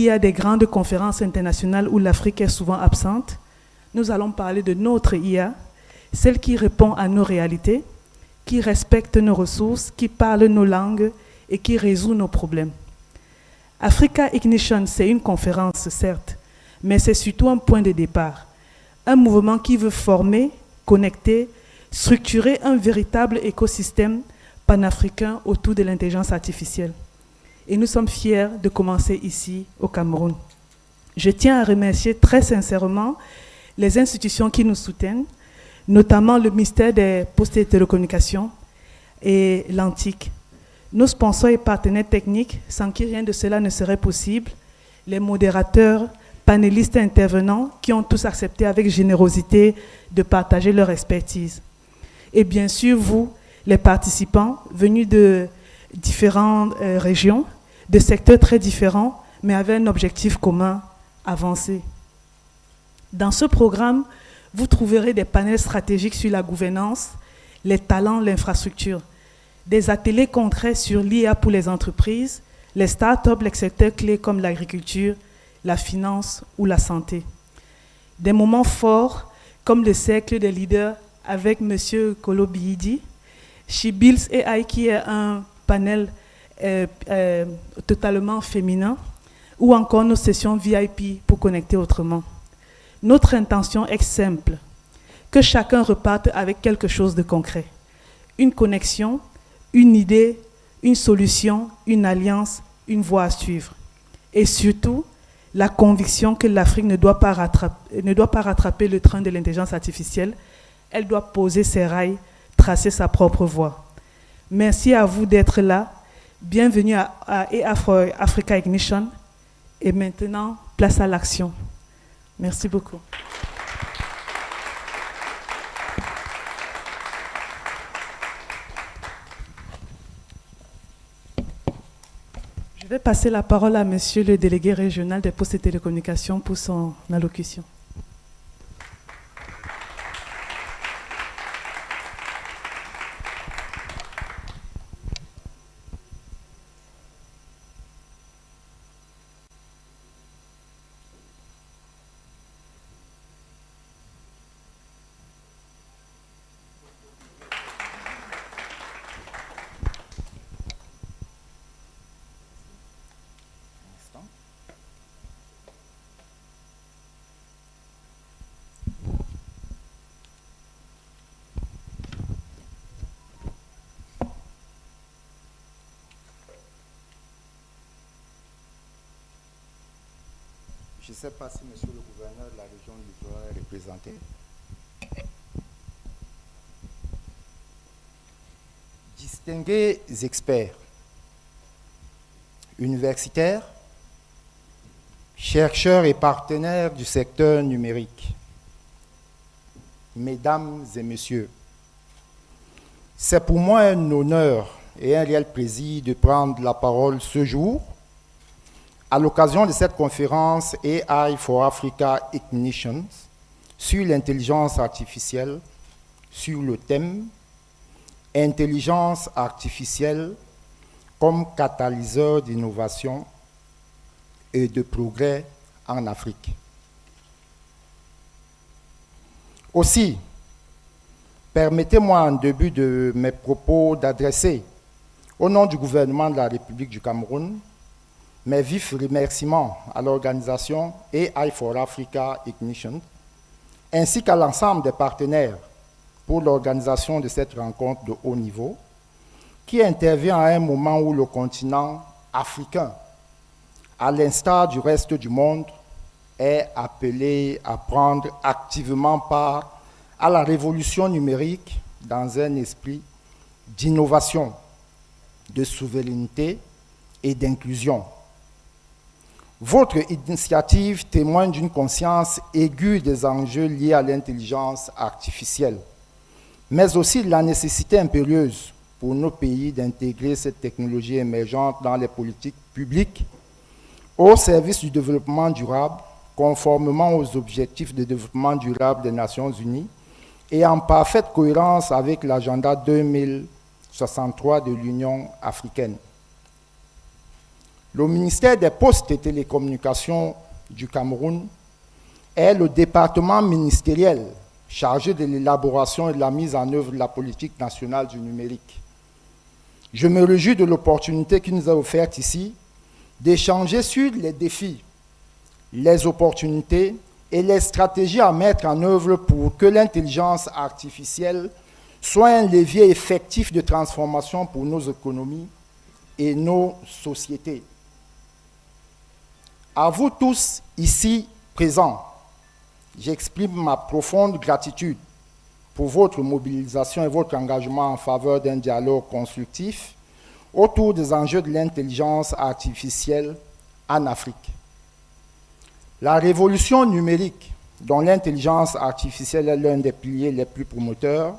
y a des grandes conférences internationales où l'Afrique est souvent absente, nous allons parler de notre IA, celle qui répond à nos réalités, qui respecte nos ressources, qui parle nos langues et qui résout nos problèmes. Africa Ignition, c'est une conférence, certes, mais c'est surtout un point de départ, un mouvement qui veut former, connecter, structurer un véritable écosystème panafricain autour de l'intelligence artificielle. Et nous sommes fiers de commencer ici, au Cameroun. Je tiens à remercier très sincèrement les institutions qui nous soutiennent, notamment le ministère des Postes et Télécommunications et l'Antique. Nos sponsors et partenaires techniques, sans qui rien de cela ne serait possible, les modérateurs, panélistes et intervenants qui ont tous accepté avec générosité de partager leur expertise. Et bien sûr, vous, les participants, venus de différentes régions, de secteurs très différents, mais avec un objectif commun, avancer. Dans ce programme, vous trouverez des panels stratégiques sur la gouvernance, les talents, l'infrastructure, des ateliers concrets sur l'IA pour les entreprises, les startups, les secteurs clés comme l'agriculture, la finance ou la santé. Des moments forts comme le cercle des leaders avec M. Kolo Biyidi, She Builds AI qui est un panel totalement féminin, ou encore nos sessions VIP pour connecter autrement. Notre intention est simple, que chacun reparte avec quelque chose de concret. Une connexion, une idée, une solution, une alliance, une voie à suivre. Et surtout, la conviction que l'Afrique ne doit pas rattraper le train de l'intelligence artificielle, elle doit poser ses rails, tracer sa propre voie. Merci à vous d'être là. Bienvenue à Africa Ignition. Et maintenant, place à l'action. Merci beaucoup. Je vais passer la parole à Monsieur le délégué régional des Postes et Télécommunications pour son allocution. Je ne sais pas si monsieur le gouverneur de la région Livre est représenté. Distingués experts, universitaires, chercheurs et partenaires du secteur numérique, mesdames et messieurs, c'est pour moi un honneur et un réel plaisir de prendre la parole ce jour à l'occasion de cette conférence AI for Africa Ignition sur l'intelligence artificielle, sur le thème « Intelligence artificielle comme catalyseur d'innovation et de progrès en Afrique ». Aussi, permettez-moi en début de mes propos d'adresser, au nom du gouvernement de la République du Cameroun, mes vifs remerciements à l'organisation AI for Africa Ignition, ainsi qu'à l'ensemble des partenaires pour l'organisation de cette rencontre de haut niveau, qui intervient à un moment où le continent africain, à l'instar du reste du monde, est appelé à prendre activement part à la révolution numérique dans un esprit d'innovation, de souveraineté et d'inclusion. Votre initiative témoigne d'une conscience aiguë des enjeux liés à l'intelligence artificielle, mais aussi de la nécessité impérieuse pour nos pays d'intégrer cette technologie émergente dans les politiques publiques au service du développement durable, conformément aux objectifs de développement durable des Nations Unies et en parfaite cohérence avec l'agenda 2063 de l'Union africaine. Le ministère des Postes et Télécommunications du Cameroun est le département ministériel chargé de l'élaboration et de la mise en œuvre de la politique nationale du numérique. Je me réjouis de l'opportunité qui nous est offerte ici d'échanger sur les défis, les opportunités et les stratégies à mettre en œuvre pour que l'intelligence artificielle soit un levier effectif de transformation pour nos économies et nos sociétés. À vous tous ici présents, j'exprime ma profonde gratitude pour votre mobilisation et votre engagement en faveur d'un dialogue constructif autour des enjeux de l'intelligence artificielle en Afrique. La révolution numérique, dont l'intelligence artificielle est l'un des piliers les plus promoteurs,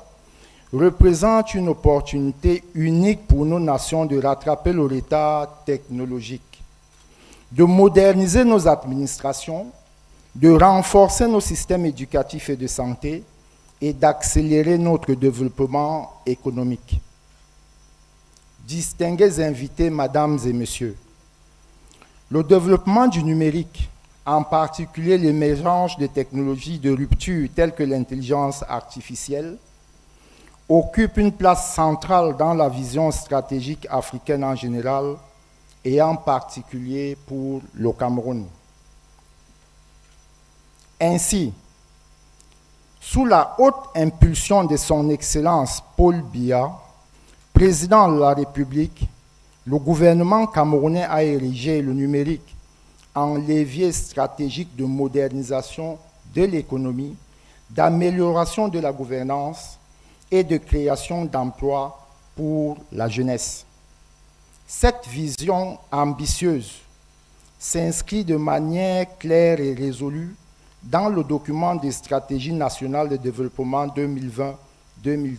représente une opportunité unique pour nos nations de rattraper le retard technologique, de moderniser nos administrations, de renforcer nos systèmes éducatifs et de santé et d'accélérer notre développement économique. Distingués invités, mesdames et messieurs, le développement du numérique, en particulier l'émergence de technologies de rupture telles que l'intelligence artificielle, occupe une place centrale dans la vision stratégique africaine en général et en particulier pour le Cameroun. Ainsi, sous la haute impulsion de son Excellence Paul Biya, président de la République, le gouvernement camerounais a érigé le numérique en levier stratégique de modernisation de l'économie, d'amélioration de la gouvernance et de création d'emplois pour la jeunesse. Cette vision ambitieuse s'inscrit de manière claire et résolue dans le document des stratégies nationales de développement 2020-2030,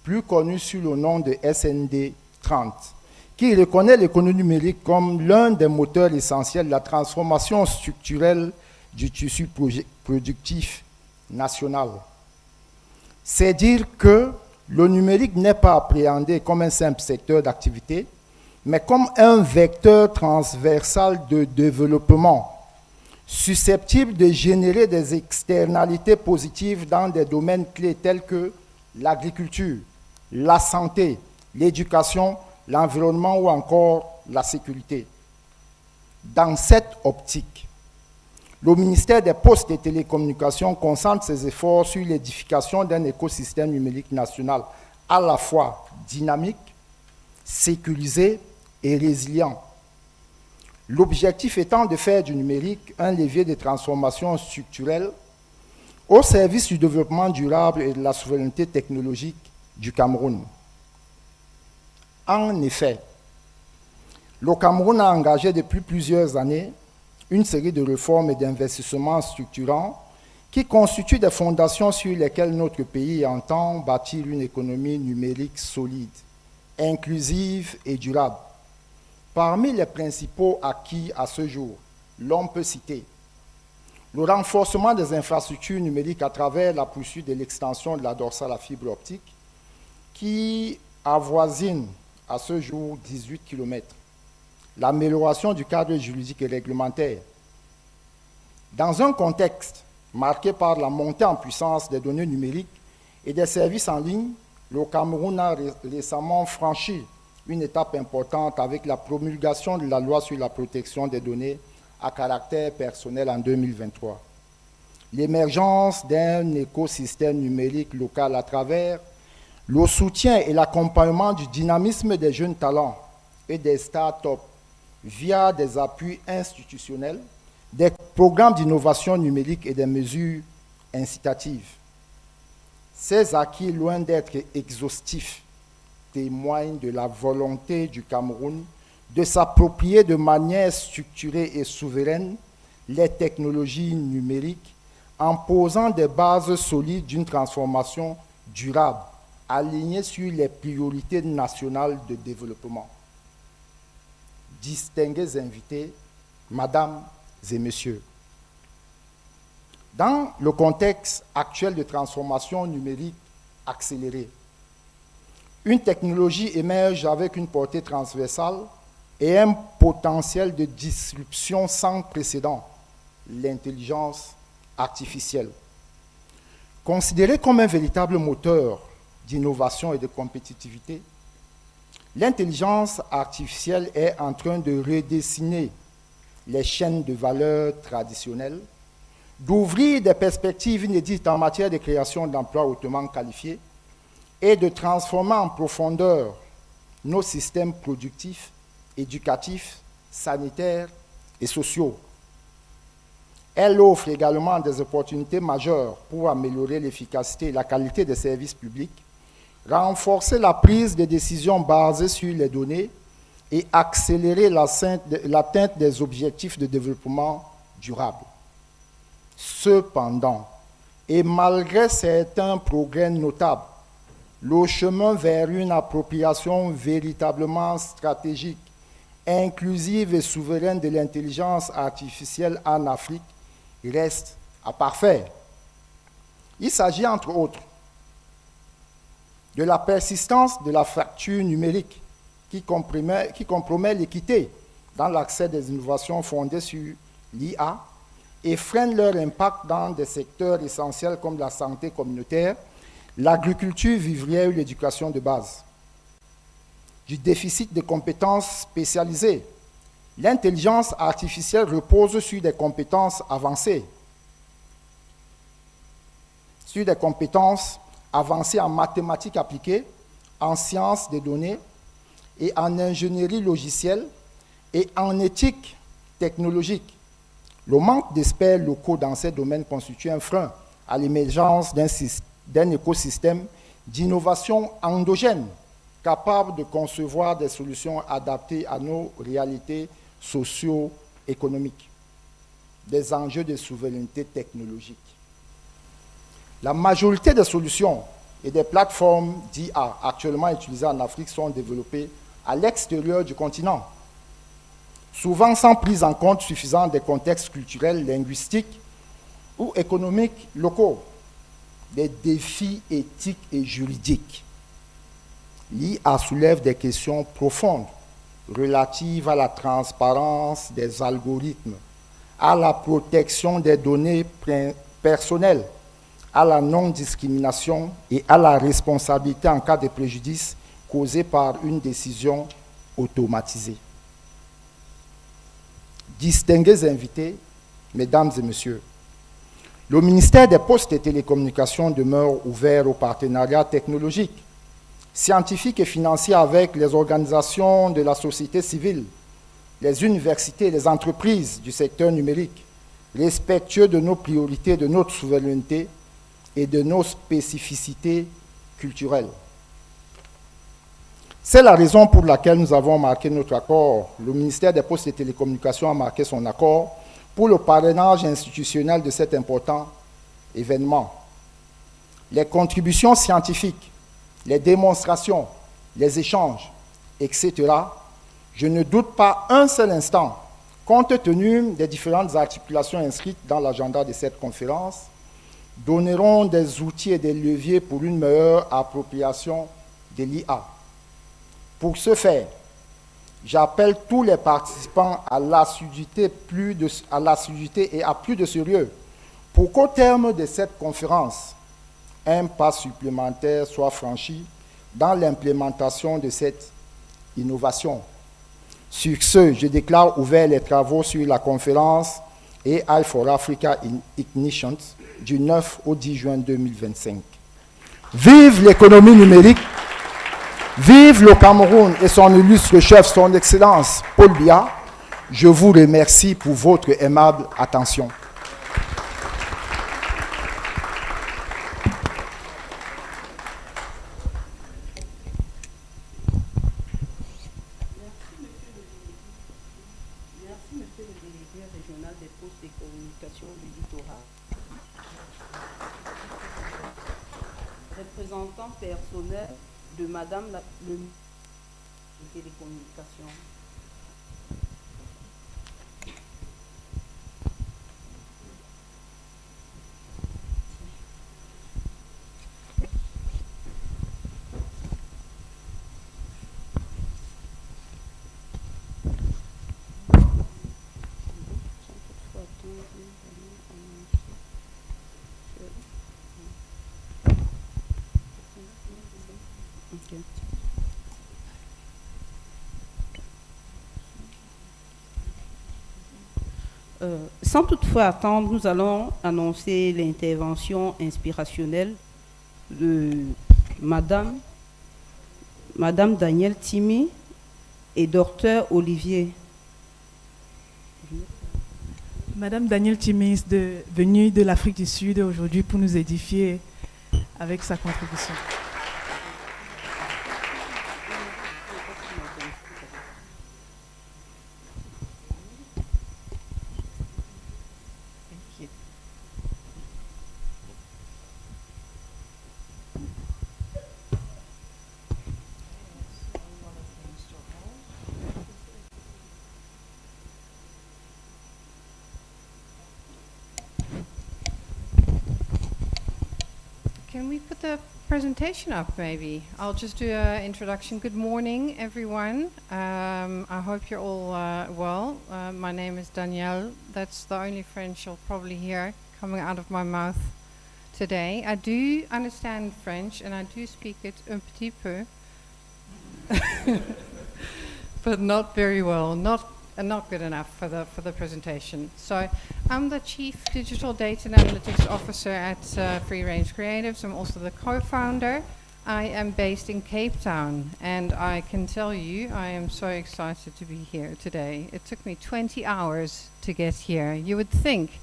plus connu sous le nom de SND 30, qui reconnaît l'économie numérique comme l'un des moteurs essentiels de la transformation structurelle du tissu productif national. C'est dire que le numérique n'est pas appréhendé comme un simple secteur d'activité, mais comme un vecteur transversal de développement, susceptible de générer des externalités positives dans des domaines clés tels que l'agriculture, la santé, l'éducation, l'environnement ou encore la sécurité. Dans cette optique, le ministère des Postes et Télécommunications concentre ses efforts sur l'édification d'un écosystème numérique national à la fois dynamique, sécurisé et résilient. L'objectif étant de faire du numérique un levier de transformation structurelle au service du développement durable et de la souveraineté technologique du Cameroun. En effet, le Cameroun a engagé depuis plusieurs années une série de réformes et d'investissements structurants qui constituent des fondations sur lesquelles notre pays entend bâtir une économie numérique solide, inclusive et durable. Parmi les principaux acquis à ce jour, l'on peut citer le renforcement des infrastructures numériques à travers la poursuite de l'extension de la dorsale à fibre optique qui avoisine à ce jour 18 km. L'amélioration du cadre juridique et réglementaire. Dans un contexte marqué par la montée en puissance des données numériques et des services en ligne, le Cameroun a récemment franchi une étape importante avec la promulgation de la loi sur la protection des données à caractère personnel en 2023. L'émergence d'un écosystème numérique local à travers le soutien et l'accompagnement du dynamisme des jeunes talents et des start-up via des appuis institutionnels, des programmes d'innovation numérique et des mesures incitatives. Ces acquis, loin d'être exhaustifs, témoignent de la volonté du Cameroun de s'approprier de manière structurée et souveraine les technologies numériques en posant des bases solides d'une transformation durable, alignée sur les priorités nationales de développement. Distingués invités, mesdames et messieurs, dans le contexte actuel de transformation numérique accélérée, une technologie émerge avec une portée transversale et un potentiel de disruption sans précédent, l'intelligence artificielle. Considérée comme un véritable moteur d'innovation et de compétitivité, l'intelligence artificielle est en train de redessiner les chaînes de valeur traditionnelles, d'ouvrir des perspectives inédites en matière de création d'emplois hautement qualifiés et de transformer en profondeur nos systèmes productifs, éducatifs, sanitaires et sociaux. Elle offre également des opportunités majeures pour améliorer l'efficacité et la qualité des services publics, renforcer la prise de décisions basées sur les données et accélérer l'atteinte des objectifs de développement durable. Cependant, et malgré certains progrès notables, le chemin vers une appropriation véritablement stratégique, inclusive et souveraine de l'intelligence artificielle en Afrique reste à parfaire. Il s'agit entre autres de la persistance de la fracture numérique qui compromet l'équité dans l'accès des innovations fondées sur l'IA et freine leur impact dans des secteurs essentiels comme la santé communautaire, l'agriculture vivrière ou l'éducation de base. Du déficit de compétences spécialisées. L'intelligence artificielle repose sur des compétences avancées, en mathématiques appliquées, en sciences des données et en ingénierie logicielle et en éthique technologique. Le manque d'experts locaux dans ces domaines constitue un frein à l'émergence d'un écosystème d'innovation endogène capable de concevoir des solutions adaptées à nos réalités socio-économiques, des enjeux de souveraineté technologique. La majorité des solutions et des plateformes d'IA actuellement utilisées en Afrique sont développées à l'extérieur du continent, souvent sans prise en compte suffisante des contextes culturels, linguistiques ou économiques locaux, des défis éthiques et juridiques. L'IA soulève des questions profondes relatives à la transparence des algorithmes, à la protection des données personnelles, à la non-discrimination et à la responsabilité en cas de préjudice causé par une décision automatisée. Distingués invités, mesdames et messieurs, le ministère des Postes et Télécommunications demeure ouvert aux partenariats technologiques, scientifiques et financiers avec les organisations de la société civile, les universités et les entreprises du secteur numérique, respectueux de nos priorités, de notre souveraineté et de nos spécificités culturelles. C'est la raison pour laquelle nous avons marqué notre accord. Le ministère des Postes et Télécommunications a marqué son accord pour le parrainage institutionnel de cet important événement. Les contributions scientifiques, les démonstrations, les échanges, etc., je ne doute pas un seul instant, compte tenu des différentes articulations inscrites dans l'agenda de cette conférence, donneront des outils et des leviers pour une meilleure appropriation de l'IA. Pour ce faire, j'appelle tous les participants à l'assiduité et à plus de sérieux pour qu'au terme de cette conférence, un pas supplémentaire soit franchi dans l'implémentation de cette innovation. Sur ce, je déclare ouverts les travaux sur la conférence AI for Africa Ignitions du 9 au 10 juin 2025. Vive l'économie numérique! Vive le Cameroun et son illustre chef, son Excellence Paul Biya. Je vous remercie pour votre aimable attention. Merci, monsieur le délégué régional des postes et communications du littoral. Représentant personnel de Madame le ministre des Télécommunications. Ok. Sans toutefois attendre, nous allons annoncer l'intervention inspirationnelle de Madame, Madame Danielle Timi et Docteur Olivier. Madame Danielle Timis, venue de l'Afrique du Sud aujourd'hui pour nous édifier avec sa contribution. Can we put the presentation up, maybe? I'll just do an introduction. Good morning, everyone. I hope you're all well. My name is Danielle. That's the only French you'll probably hear coming out of my mouth today. I do understand French, and I do speak it un petit peu, but not very well. Not good enough for the presentation. So I'm the Chief Digital Data and Analytics Officer at Free Range Creatives. I'm also the co-founder. I am based in Cape Town, and I can tell you I am so excited to be here today. It took me 20 hours to get here. You would think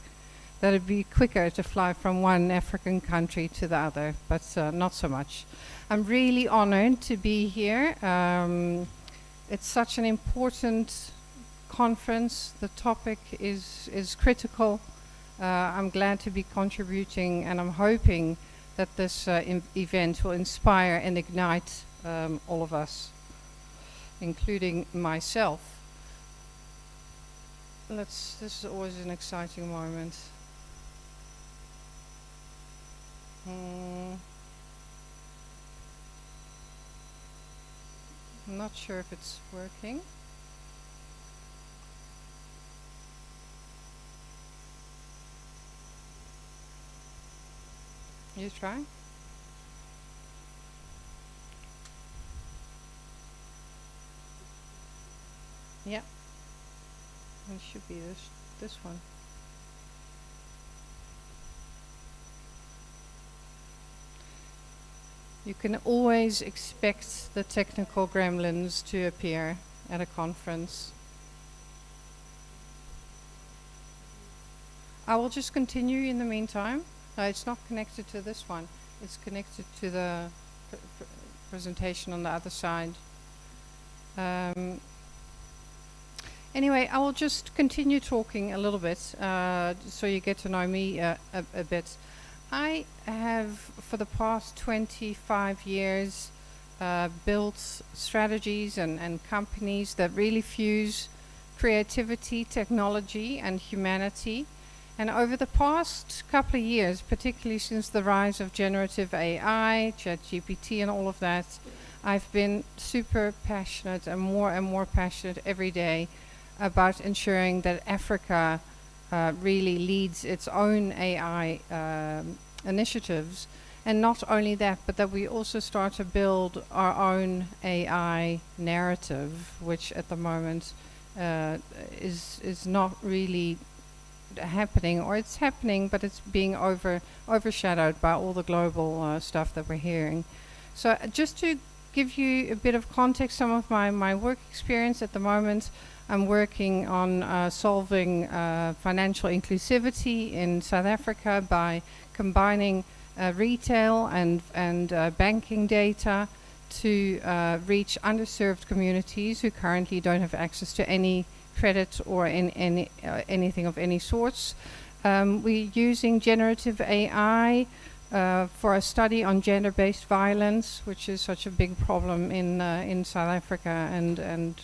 that it'd be quicker to fly from one African country to the other, but not so much. I'm really honored to be here. It's such an important conference. The topic is critical. I'm glad to be contributing, and I'm hoping that this event will inspire and ignite all of us, including myself. This is always an exciting moment. I'm not sure if it's working. You try? Yeah. It should be this one. You can always expect the technical gremlins to appear at a conference. I will just continue in the meantime. It's not connected to this one. It's connected to the presentation on the other side. Anyway, I will just continue talking a little bit so you get to know me a bit. I have, for the past 25 years, built strategies and companies that really fuse creativity, technology, and humanity. And over the past couple of years, particularly since the rise of generative AI, ChatGPT and all of that, I've been super passionate and more passionate every day about ensuring that Africa really leads its own AI initiatives. And not only that, but that we also start to build our own AI narrative, which at the moment is not really happening, or it's happening, but it's being overshadowed by all the global stuff that we're hearing. So just to give you a bit of context, some of my work experience at the moment, I'm working on solving financial inclusivity in South Africa by combining retail and banking data to reach underserved communities who currently don't have access to any credit or anything of any sorts. We're using generative AI for a study on gender-based violence, which is such a big problem in South Africa and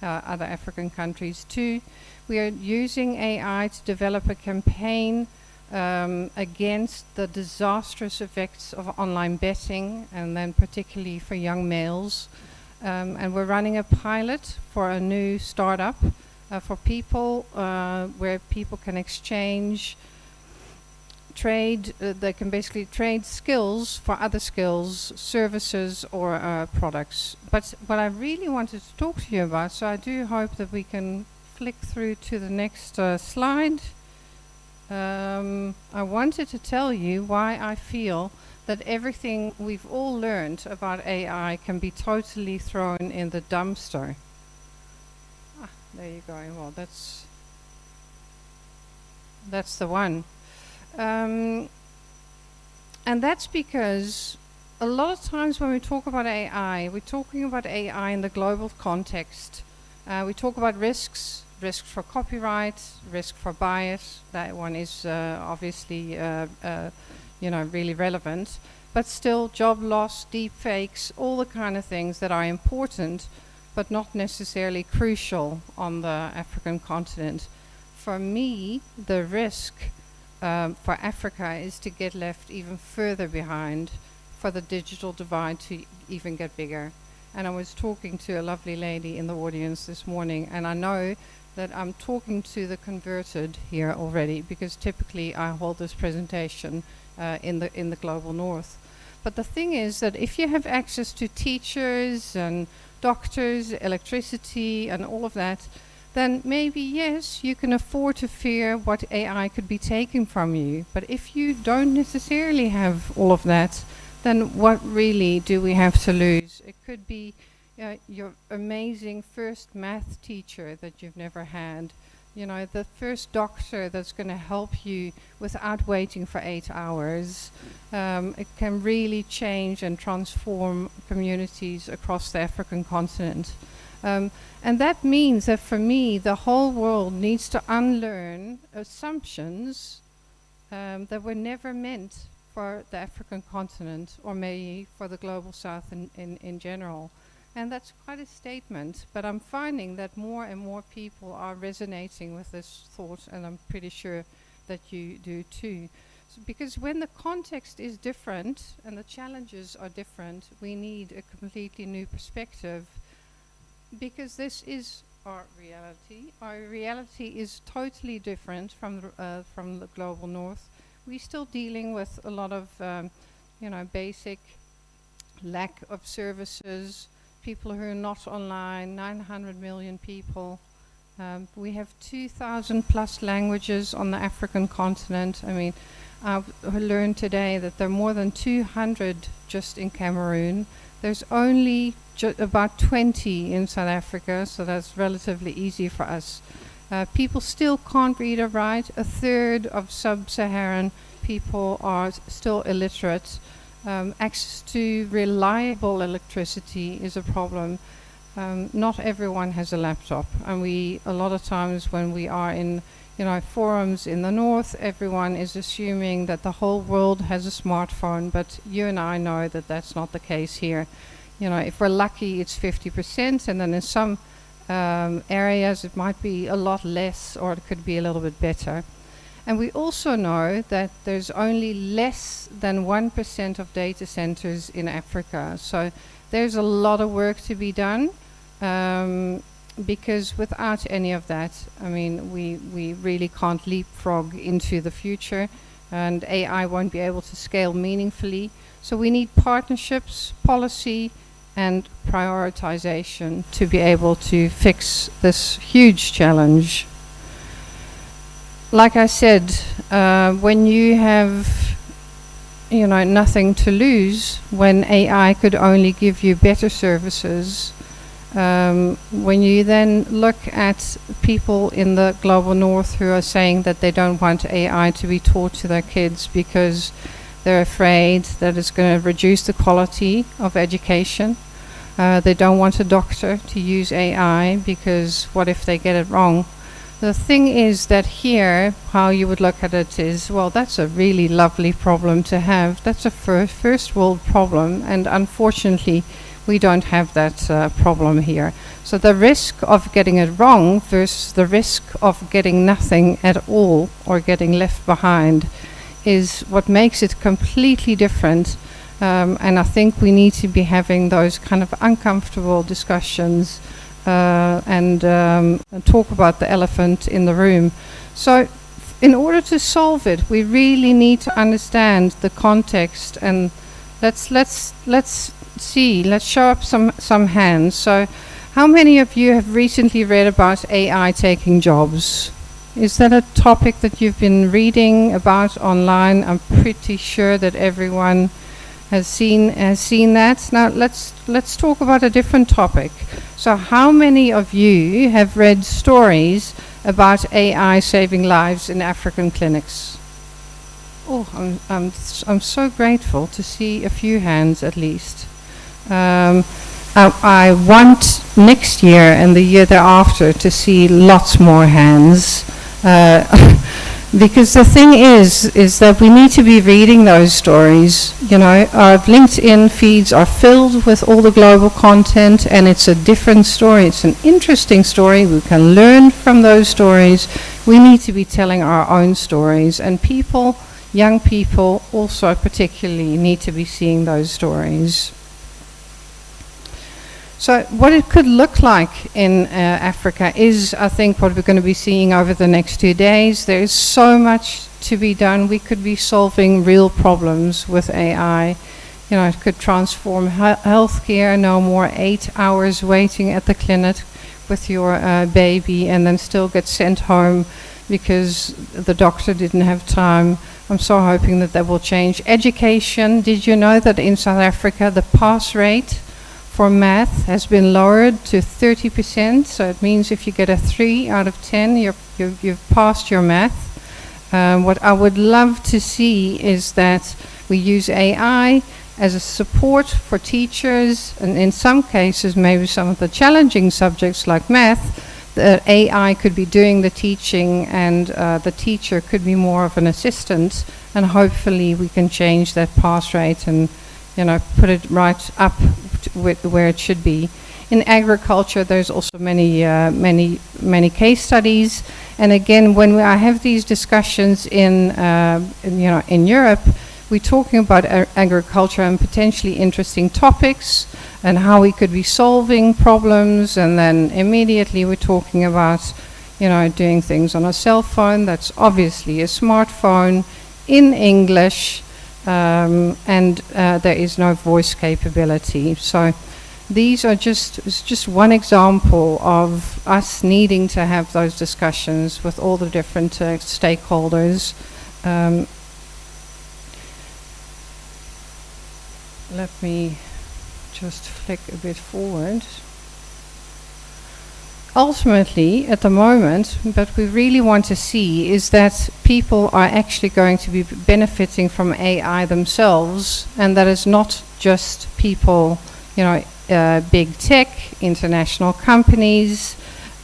other African countries too. We are using AI to develop a campaign against the disastrous effects of online betting, and then particularly for young males. And we're running a pilot for a new startup for people, where people can exchange they can basically trade skills for other skills, services, or products. But what I really wanted to talk to you about, so I do hope that we can flick through to the next slide. I wanted to tell you why I feel that everything we've all learned about AI can be totally thrown in the dumpster. There you go. Well, that's the one. And that's because a lot of times when we talk about AI, we're talking about AI in the global context. We talk about risks for copyright, risk for bias. That one is obviously really relevant. But still, job loss, deep fakes, all the kind of things that are important, but not necessarily crucial on the African continent. For me, the risk for Africa is to get left even further behind, for the digital divide to even get bigger. And I was talking to a lovely lady in the audience this morning, and I know that I'm talking to the converted here already, because typically I hold this presentation in the global north. But the thing is that if you have access to teachers and doctors, electricity, and all of that, then maybe, yes, you can afford to fear what AI could be taking from you. But if you don't necessarily have all of that, then what really do we have to lose? It could be your amazing first math teacher that you've never had, the first doctor that's going to help you without waiting for 8 hours. It can really change and transform communities across the African continent. And that means that for me, the whole world needs to unlearn assumptions that were never meant for the African continent, or maybe for the global south in general. And that's quite a statement, but I'm finding that more and more people are resonating with this thought, and I'm pretty sure that you do too. So because when the context is different and the challenges are different, we need a completely new perspective, because this is our reality. Our reality is totally different from the global north. We're still dealing with a lot of basic lack of services, people who are not online, 900 million people. We have 2,000 plus languages on the African continent. I mean, I've learned today that there are more than 200 just in Cameroon. There's only about 20 in South Africa, so that's relatively easy for us. People still can't read or write. A third of sub-Saharan people are still illiterate. Access to reliable electricity is a problem. Not everyone has a laptop, and a lot of times when we are in forums in the north, everyone is assuming that the whole world has a smartphone, but you and I know that that's not the case here. If we're lucky, it's 50%, and then in some areas it might be a lot less, or it could be a little bit better. And we also know that there's only less than 1% of data centers in Africa. So there's a lot of work to be done, because without any of that, I mean, we really can't leapfrog into the future, and AI won't be able to scale meaningfully. So we need partnerships, policy, and prioritization to be able to fix this huge challenge. Like I said, when you have nothing to lose, when AI could only give you better services, when you then look at people in the global north who are saying that they don't want AI to be taught to their kids because they're afraid that it's going to reduce the quality of education. They don't want a doctor to use AI because what if they get it wrong? The thing is that here, how you would look at it is, well, that's a really lovely problem to have. That's a first world problem, and unfortunately, we don't have that problem here. So the risk of getting it wrong versus the risk of getting nothing at all or getting left behind is what makes it completely different. And I think we need to be having those kind of uncomfortable discussions and talk about the elephant in the room. So in order to solve it, we really need to understand the context, and let's see. Let's show up some hands. So, how many of you have recently read about AI taking jobs? Is that a topic that you've been reading about online? I'm pretty sure that everyone has seen that. Now let's talk about a different topic. So how many of you have read stories about AI saving lives in African clinics? Oh, I'm so grateful to see a few hands at least. I want next year and the year thereafter to see lots more hands. Because the thing is that we need to be reading those stories. You know, our LinkedIn feeds are filled with all the global content, and it's a different story. It's an interesting story. We can learn from those stories. We need to be telling our own stories, and people, young people also particularly, need to be seeing those stories. So what it could look like in Africa is, I think, what we're going to be seeing over the next 2 days. There is so much to be done. We could be solving real problems with AI. You know, it could transform healthcare. No more 8 hours waiting at the clinic with your baby and then still get sent home because the doctor didn't have time. I'm so hoping that will change. Education. Did you know that in South Africa the pass rate for math has been lowered to 30%, so it means if you get a 3 out of 10, you've passed your math. What I would love to see is that we use AI as a support for teachers, and in some cases, maybe some of the challenging subjects like math, the AI could be doing the teaching, and the teacher could be more of an assistant, and hopefully we can change that pass rate and, you know, put it right up where it should be. In agriculture, there's also many case studies, and again, when I have these discussions in Europe, we're talking about agriculture and potentially interesting topics and how we could be solving problems, and then immediately we're talking about, you know, doing things on a cell phone that's obviously a smartphone in English. And there is no voice capability. So these are just one example of us needing to have those discussions with all the different stakeholders. Let me just flick a bit forward. Ultimately, at the moment, what we really want to see is that people are actually going to be benefiting from AI themselves, and that is not just people, you know, big tech, international companies.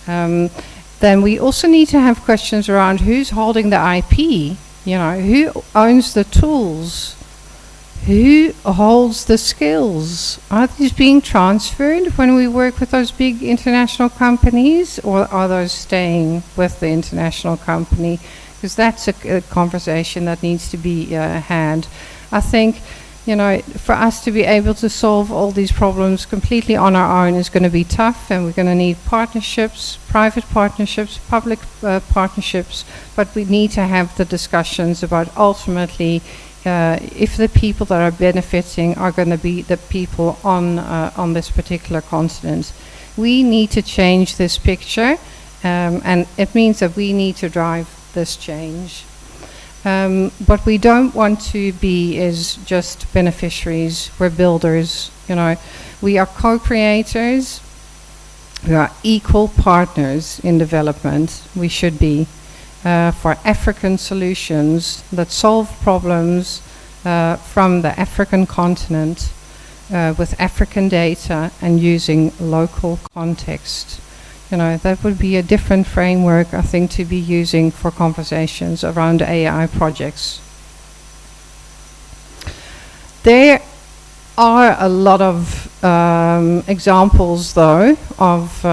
Then we also need to have questions around who's holding the IP, you know, who owns the tools, who holds the skills? Are these being transferred when we work with those big international companies, or are those staying with the international company? Because that's a conversation that needs to be had. I think, you know, for us to be able to solve all these problems completely on our own is going to be tough, and we're going to need partnerships, private partnerships, public partnerships, but we need to have the discussions about ultimately if the people that are benefiting are going to be the people on this particular continent. We need to change this picture, and it means that we need to drive this change. What we don't want to be is just beneficiaries. We're builders, you know. We are co-creators. We are equal partners in development. We should be. For African solutions that solve problems from the African continent with African data and using local context. You know, that would be a different framework, I think, to be using for conversations around AI projects. There are a lot of examples, though, of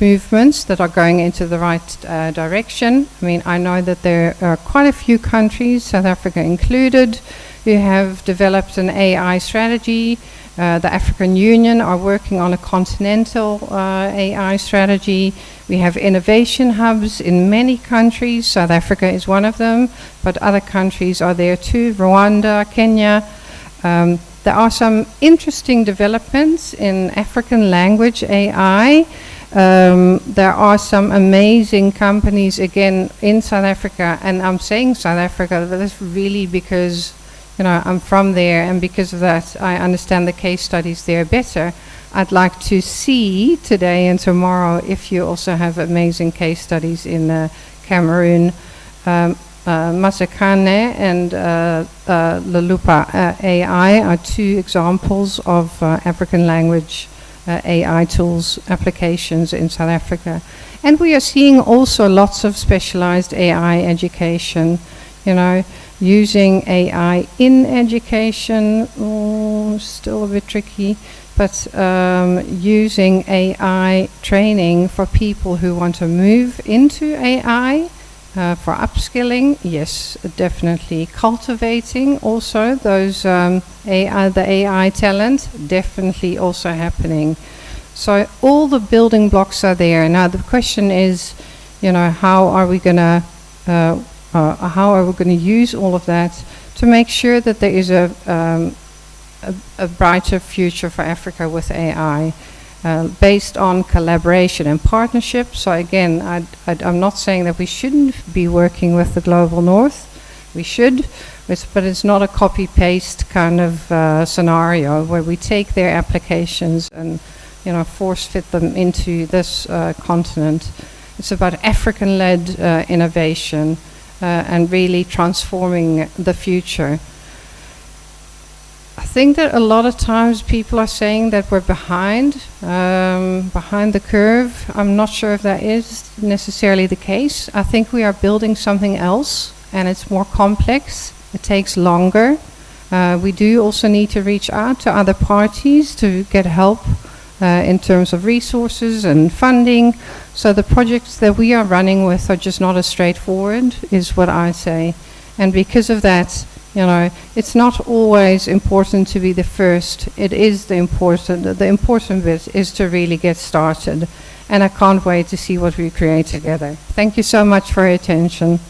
movements that are going into the right direction. I mean, I know that there are quite a few countries, South Africa included, who have developed an AI strategy. The African Union are working on a continental AI strategy. We have innovation hubs in many countries. South Africa is one of them, but other countries are there too, Rwanda, Kenya. There are some interesting developments in African language AI. There are some amazing companies again in South Africa, and I'm saying South Africa, but that's really because I'm from there, and because of that I understand the case studies there better. I'd like to see today and tomorrow if you also have amazing case studies in Cameroon. Masakane and Lalupa AI are two examples of African language AI tools applications in South Africa. And we are seeing also lots of specialized AI education, using AI in education, still a bit tricky, but using AI training for people who want to move into AI, for upskilling, yes, definitely. Cultivating also those the AI talent, definitely also happening. So all the building blocks are there. Now the question is, how are we going to use all of that to make sure that there is a brighter future for Africa with AI, based on collaboration and partnership. So again, I'm not saying that we shouldn't be working with the Global North. We should, but it's not a copy-paste kind of scenario where we take their applications and force-fit them into this continent. It's about African-led innovation and really transforming the future. I think that a lot of times people are saying that we're behind the curve. I'm not sure if that is necessarily the case. I think we are building something else, and it's more complex. It takes longer. We do also need to reach out to other parties to get help in terms of resources and funding. So the projects that we are running with are just not as straightforward, is what I say. And because of that, it's not always important to be the first. It is the important bit is to really get started. And I can't wait to see what we create together. Thank you so much for your attention.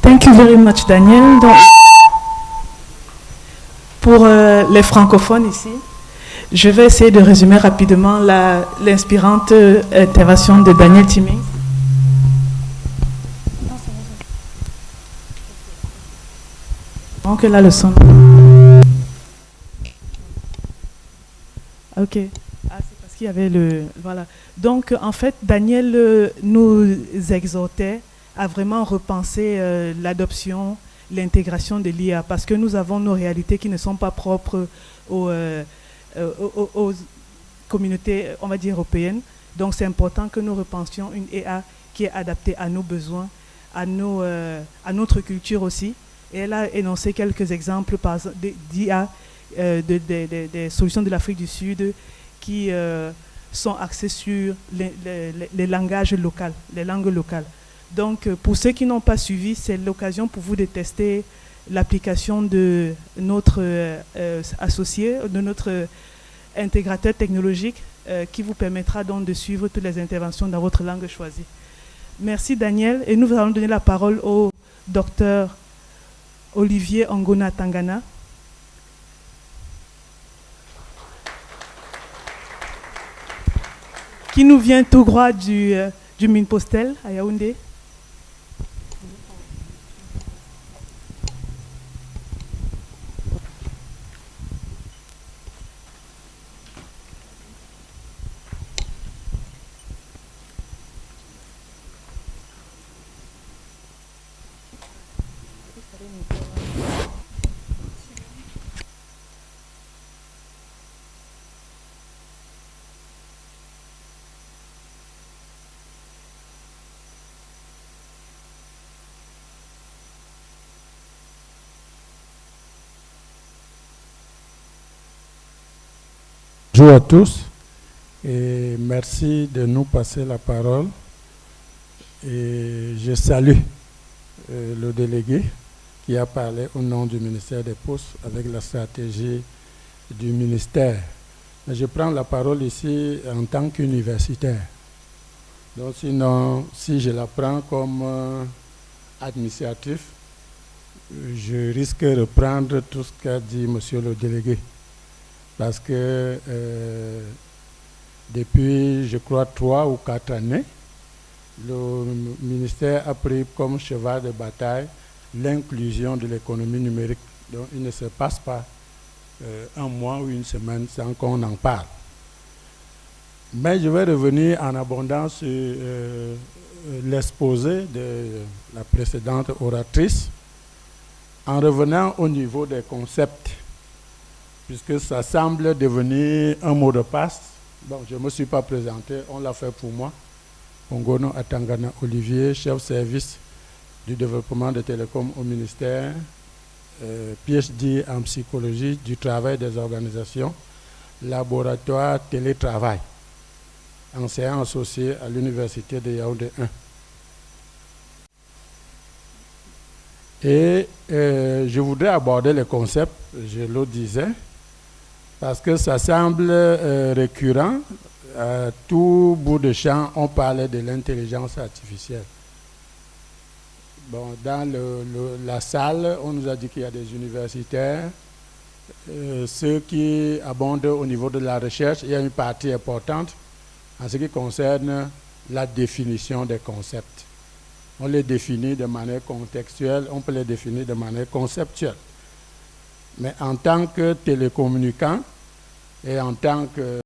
Thank you very much, Daniel. Donc, pour les francophones ici, je vais essayer de résumer rapidement l'inspirante intervention de Daniel Timing. Donc là, le son. Ok. Ah, c'est parce qu'il y avait le... Voilà. Donc, en fait, Daniel nous exhortait à vraiment repenser l'adoption, l'intégration de l'IA, parce que nous avons nos réalités qui ne sont pas propres aux communautés, on va dire, européennes. Donc, c'est important que nous repensions une IA qui est adaptée à nos besoins, à notre culture aussi. Et elle a énoncé quelques exemples d'IA, des solutions de l'Afrique du Sud qui sont axées sur les langages locaux, les langues locales. Donc, pour ceux qui n'ont pas suivi, c'est l'occasion pour vous de tester l'application de notre associé, de notre intégrateur technologique qui vous permettra donc de suivre toutes les interventions dans votre langue choisie. Merci Daniel, et nous allons donner la parole au docteur Olivier Ongona Tangana. Qui nous vient tout droit du mine Postel à Yaoundé. Bonjour à tous et merci de nous passer la parole. Et je salue le délégué qui a parlé au nom du ministère des Postes avec la stratégie du ministère. Mais je prends la parole ici en tant qu'universitaire. Donc sinon, si je la prends comme administratif, je risque de reprendre tout ce qu'a dit monsieur le délégué. Parce que depuis, je crois, 3 ou 4 années, le ministère a pris comme cheval de bataille l'inclusion de l'économie numérique. Donc il ne se passe pas un mois ou une semaine sans qu'on en parle. Mais je vais revenir en abondance sur l'exposé de la précédente oratrice, en revenant au niveau des concepts, puisque ça semble devenir un mot de passe. Bon, je ne me suis pas présenté, on l'a fait pour moi. Pongono Atangana Olivier, chef service du développement des télécoms au ministère, PhD en psychologie du travail des organisations, laboratoire télétravail, enseignant associé à l'université de Yaoundé 1. Et je voudrais aborder le concept, je le disais, parce que ça semble récurrent. À tout bout de champ, on parlait de l'intelligence artificielle. Bon, dans la salle, on nous a dit qu'il y a des universitaires, ceux qui abondent au niveau de la recherche. Il y a une partie importante en ce qui concerne la définition des concepts. On les définit de manière contextuelle, on peut les définir de manière conceptuelle. Mais en tant que télécommunicant et en tant que